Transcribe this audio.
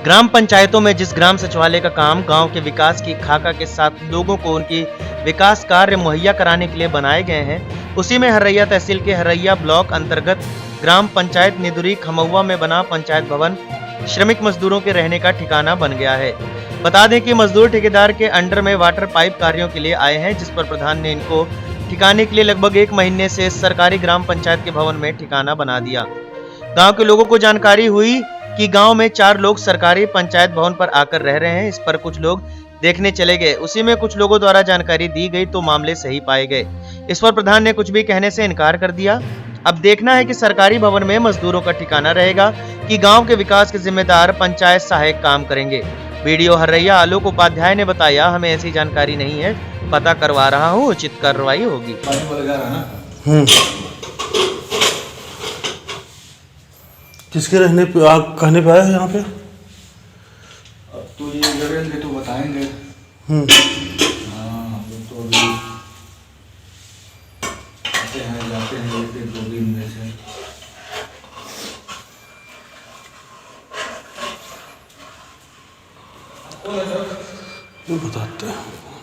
ग्राम पंचायतों में जिस ग्राम सचिवालय का काम गांव के विकास की खाका के साथ लोगों को उनकी विकास कार्य मुहैया कराने के लिए बनाए गए हैं, उसी में हरैया तहसील के हरैया ब्लॉक अंतर्गत ग्राम पंचायत निदुरी खमौवा में बना पंचायत भवन श्रमिक मजदूरों के रहने का ठिकाना बन गया है। बता दें कि मजदूर ठेकेदार के अंडर में वाटर पाइप कार्यों के लिए आए हैं, जिस पर प्रधान ने इनको ठिकाने के लिए लगभग 1 महीने से सरकारी ग्राम पंचायत के भवन में ठिकाना बना दिया। गांव के लोगों को जानकारी हुई कि गांव में 4 लोग सरकारी पंचायत भवन पर आकर रह रहे हैं। इस पर कुछ लोग देखने चले गए, उसी में कुछ लोगों द्वारा जानकारी दी गई तो मामले सही पाए गए। इस पर प्रधान ने कुछ भी कहने से इनकार कर दिया। अब देखना है कि सरकारी भवन में मजदूरों का ठिकाना रहेगा कि गांव के विकास के जिम्मेदार पंचायत सहायक काम करेंगे। वीडियो हरैया आलोक उपाध्याय ने बताया, हमें ऐसी जानकारी नहीं है, पता करवा रहा हूँ, उचित कार्रवाई होगी। किसके रहने पे आग कहने पे आया है यहाँ पे? अब तो ये करेंगे तो बताएंगे। हाँ, हम लोग तो अभी आते हैं जाते हैं एक 2 दिन में से। बताते हैं।